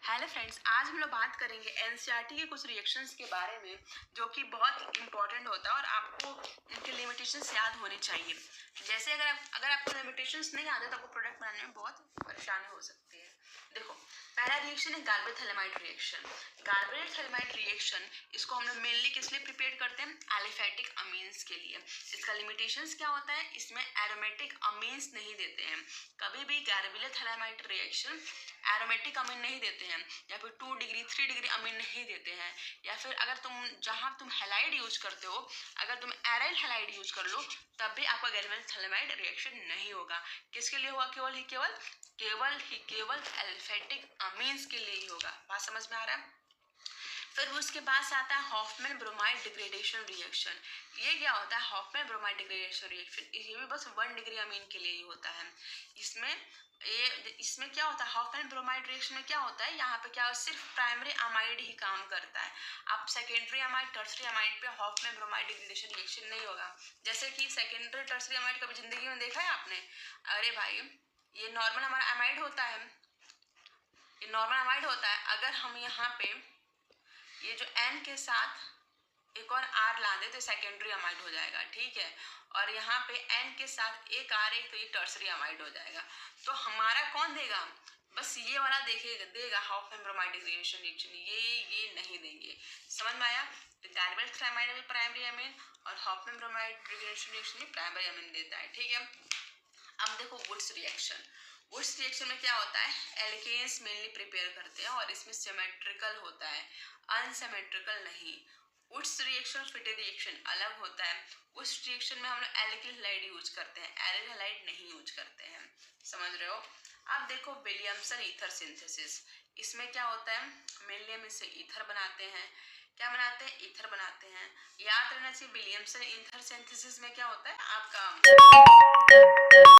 Hello friends, आज हम लोग बात करेंगे एनसीईआरटी के कुछ रिएक्शंस के बारे में जो कि बहुत इंपॉर्टेंट होता है और आपको इनके लिमिटेशंस याद होने चाहिए। जैसे अगर आपको लिमिटेशंस नहीं आते तो आपको प्रोडक्ट बनाने में बहुत परेशानी हो सकती है। देखो, पहला रिएक्शन है गार्बेट-थैलेमाइड रिएक्शन। गार्बेट-थैलेमाइड रिएक्शन इसको हम लोग मेनली किस लिए प्रिपेयर करते हैं? एलिफेटिक अमीन्स के लिए। इसका लिमिटेशंस क्या होता है? इसमें एरोमेटिक अमीन्स नहीं देते हैं। कभी भी गार्बेट-थैलेमाइड रिएक्शन एरोमेटिक अमीन नहीं देते हैं, या फिर 2 डिग्री 3 डिग्री अमीन नहीं देते हैं, या फिर अगर जहां तुम हैलाइड यूज करते हो, अगर तुम एराइल हैलाइड यूज कर लो तब भी आपका गार्बेट-थैलेमाइड रिएक्शन नहीं होगा। किसके लिए होगा? केवल एल्फेटिक अमीन्स के लिए ही होगा। बात समझ में आ रहा है? फिर उसके बाद आता है हॉफमैन ब्रोमाइड डिग्रेडेशन रिएक्शन। ये क्या होता है? हॉफमैन ब्रोमाइड डिग्रेडेशन रिएक्शन ये भी बस 1 डिग्री अमीन के लिए ही होता है। इसमें क्या होता है? हॉफमैन ब्रोमाइड रिएक्शन में क्या होता है? यहाँ पे क्या सिर्फ प्राइमरी अमाइड ही काम करता है। आप सेकेंडरी अमाइड, टर्सरी अमाइड पे हॉफमैन ब्रोमाइड डिग्रेडेशन रिएक्शन नहीं होगा। जैसे कि सेकेंडरी टर्सरी अमाइड कभी जिंदगी में देखा है आपने? अरे भाई, ये नॉर्मल हमारा अमाइड होता है, ये नॉर्मल अमाइड होता है। अगर हम यहाँ पे ये जो N के साथ एक और R ला दे तो सेकेंडरी अमाइड हो जाएगा, ठीक है। और यहाँ पे N के साथ एक R एक तो ये टर्सरी अमाइड हो जाएगा। तो हमारा कौन देगा? बस ये वाला देगा हॉफमैन ब्रोमाइड डिग्रेडेशन रिएक्शन। ये नहीं देंगे। समझ में आया? तो गार्बेट-थैलेमाइड भी प्राइमरी अमीन और हॉफमैन ब्रोमाइड डिग्रेडेशन रिएक्शन भी प्राइमरी अमीन देता है, ठीक है। अब देखो वुड्स रिएक्शन। वुड्स रिएक्शन में क्या होता है? एल्केन्स मेनली प्रिपेयर करते हैं और इसमें सिमेट्रिकल होता है, अनसिमेट्रिकल नहीं। वुड्स रिएक्शन और फिटे रिएक्शन अलग होता है। उस रिएक्शन में हम लोग एल्किल हैलाइड यूज करते हैं, एरिल हैलाइड नहीं यूज करते हैं। समझ रहे हो? अब देखो विलियमसन ईथर सिंथेसिस। इसमें क्या होता है? मेनली हम इससे ईथर बनाते हैं। क्या बनाते हैं? ईथर बनाते हैं। याद रहना चाहिए विलियमसन ईथर सिंथेसिस में क्या होता है आपका